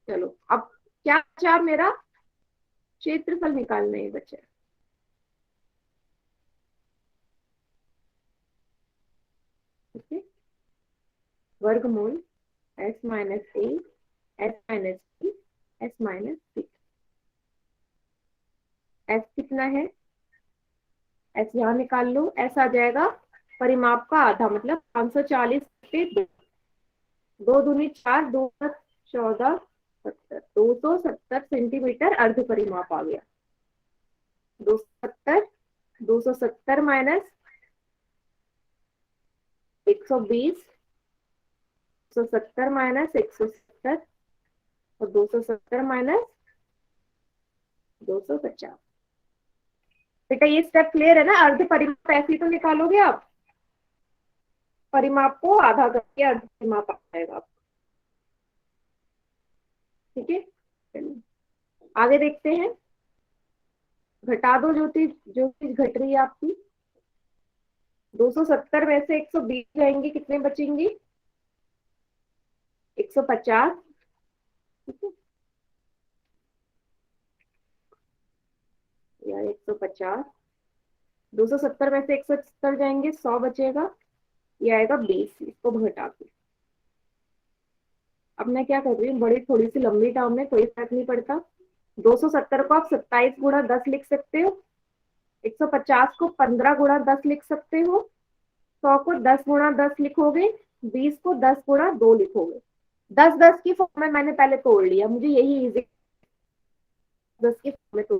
चलो अब क्या बचा मेरा, क्षेत्रफल निकालना है बच्चे। ठीक है, वर्गमूल s minus A S minus B S minus C. S कितना है, एस यहाँ निकाल लो, एस आ जाएगा परिमाप का आधा, मतलब 540 पे 2, 2 दूनी 4, 2 14, 70, 270 सेंटीमीटर अर्ध परिमाप आ गया। 270, 270 माइनस 120, 170 माइनस 170 और 270 माइनस 250। बेटा ये स्टेप क्लियर है ना, अर्ध परिमाप ऐसे ही तो निकालोगे आप, परिमाप को आधा करके अर्ध परिमाप आ जाएगा आपको। ठीक है, चलिए आगे देखते हैं। घटा दो जो चीज घट रही है आपकी। 270 में से 120 जाएंगे, कितने बचेंगे, 150। ठीक है, या 150, 270 में से 170 जाएंगे, 100 बचेगा, ये आएगा 20, इसको घटा के। अब मैं क्या कर रही हूँ, बड़ी थोड़ी सी लंबी टर्म में, कोई फर्क नहीं पड़ता। 270 को आप 27 गुणा 10 लिख सकते हो, 150 को 15 गुणा 10 लिख सकते हो, 100 को 10 गुणा 10 लिखोगे, 20 को 10 गुणा 2 लिखोगे। 10 10 की फॉर्म में मैंने पहले तोड़ लिया, मुझे यही इजी, 10 की फॉर्म में तोड़।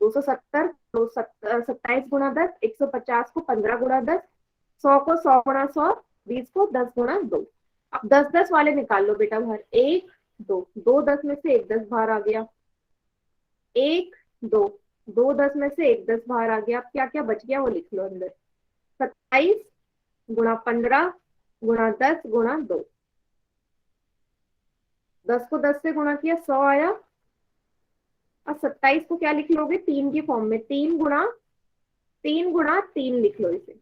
270 27 गुणा 10, 150 को 15 गुणा 10, 100 को 100 गुणा 100, 20 को 10 गुणा 2। अब 10 10 वाले निकाल लो बेटा बाहर, 1 2, 2 10 में से 1 10 बाहर आ गया, 1 2, 2 10 में से 1 10 बाहर आ गया। अब क्या क्या बच गया वो लिख लो अंदर। 27 गुणा 15 गुणा 10 गुणा 2। 10 को 10 से गुणा किया 100 आया। और 27 को क्या लिख लोगे? 3 की फॉर्म में। 3 गुणा 3 लिख लो इसे।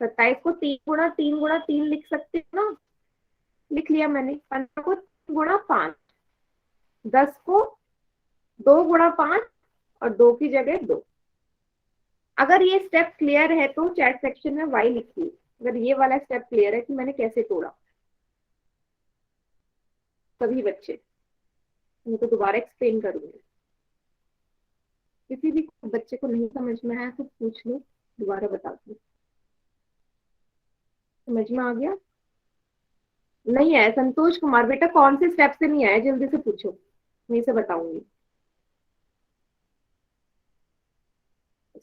27 को 3 गुणा 3 लिख सकते हो ना? लिख लिया मैंने। 15 को 3 गुणा 5। 10 को 2 गुणा 5 और 2 की जगह 2। अगर ये स्टेप क्लियर है तो चैट सेक्शन में वाई लिखिए। अगर ये वाला स्टेप क्लियर है कि मैंने कैसे तोड़ा, सभी बच्चे। मैं तो दोबारा एक्सप्लेन करूंगी। किसी भी बच्चे को नहीं समझ में आया तो पूछ लो, दोबारा बता दूं। समझ में आ गया? नहीं आया? संतोष कुमार बेटा कौन से स्टेप से नहीं आया, जल्दी से पूछो, मैं इसे बताऊंगी।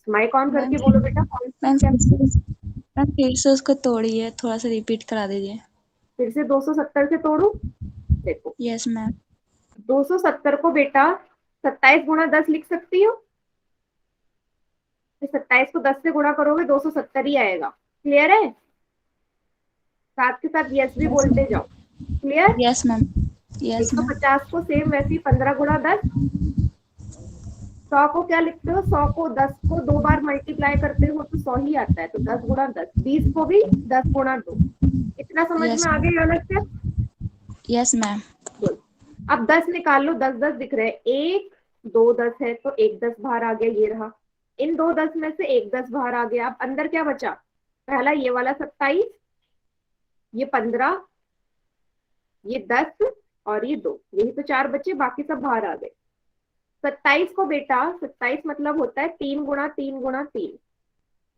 माइक ऑन करके बोलो बेटा कौन से स्टेप। मैम फिर से उसको तोड़िए, थोड़ा सा रिपीट करा दीजिए। फिर से 270 से तोड़ू? देखो यस मैम। 270 को बेटा 27 गुणा 10 लिख सकती हो। 27 को 10 से गुणा करोगे 270 ही आएगा। क्लियर है? साथ के साथ यस भी बोलते जाओ। Clear? Yes ma'am. Yes ma'am. 150 को सेम वैसे ही 15 गुणा 10। 100 को क्या लिखते हो? 100 को 10 को 2 बार मल्टीप्लाई करते हो तो 100 ही आता है, तो 10 गुणा 10। 20 को भी 10 गुणा 2। इतना समझ Yes, में आ गया अलग से? Yes ma'am. गुड। अब 10 निकाल लो। 10 10 दिख रहे हैं। 1 2 10 है तो 1 10 बाहर आ गया, ये रहा। इन 2 10 में से 1 10 बाहर आ गया। अब अंदर क्या बचा? पहला ये वाला 27, ये 15, ये 10 और ये 2। यही तो 4 बचे, बाकी सब बाहर आ गए। 27 को बेटा 27 मतलब होता है 3 गुणा 3 गुणा 3।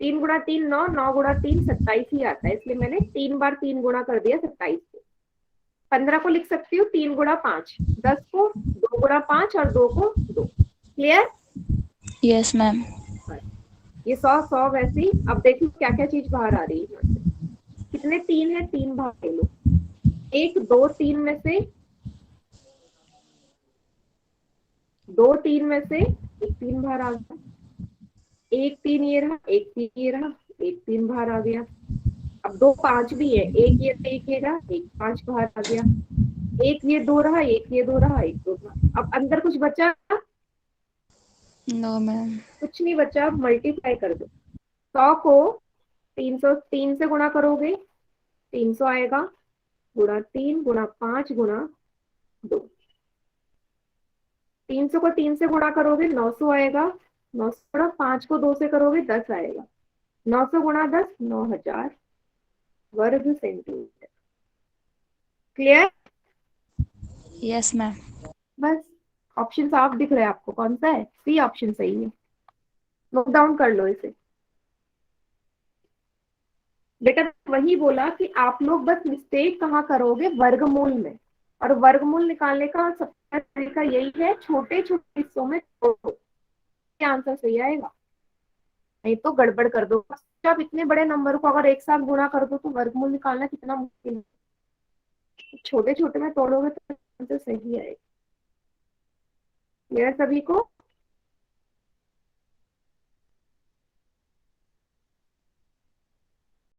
3 गुणा 3 9, 9 गुणा 3 27 ही आता है, इसलिए मैंने 3 बार 3 गुणा कर दिया 27 को। 15 को लिख सकती हूँ 3 गुणा 5। 10 को 2 गुणा 5 और 2 को 2। क्लियर? Yes ma'am. ये 100 वैसे ही। अब देखो क्या क्या चीज बाहर आ रही है यहाँ से। कितने 3 है? 3 बाहर ले लो। 1 2 3 में से 2 3 में से 1 3 बाहर आ गया। 1 3 ये रहा, 1 3 ये रहा, 1 3 बाहर आ गया। अब 2 5 भी है। 1 ये रहा, 1 5 बाहर आ गया। 1 ये 2 रहा, 1 ये 2 रहा, 1 2 रहा। अब अंदर कुछ बचा? No ma'am. कुछ नहीं बचा। मल्टीप्लाई कर दो। 100 को 303 से गुणा करोगे 300 आएगा। गुणा 3 गुणा 5 गुणा 2। 300 को 3 से गुणा करोगे 900 आएगा। 900 गुणा 5 को 2 से करोगे 10 आएगा। 900 गुणा 10 9000 वर्ग सेंटीमीटर। क्लियर? Yes ma'am. बस ऑप्शन साफ दिख रहा है आपको? कौन सा है? सी ऑप्शन सही है। नोट डाउन कर लो इसे। बेटा वही बोला कि आप लोग बस मिस्टेक कहाँ करोगे? वर्गमूल में। और वर्गमूल निकालने का सबसे तरीका यही है, छोटे छोटे हिस्सों में तोड़ो, आंसर सही आएगा। नहीं तो गड़बड़ कर दो। आप इतने बड़े नंबर को अगर एक साथ गुणा कर दो तो वर्गमूल निकालना कितना मुश्किल है। छोटे छोटे में तोड़ोगे तो आंसर सही आएगा। क्लियर सभी को?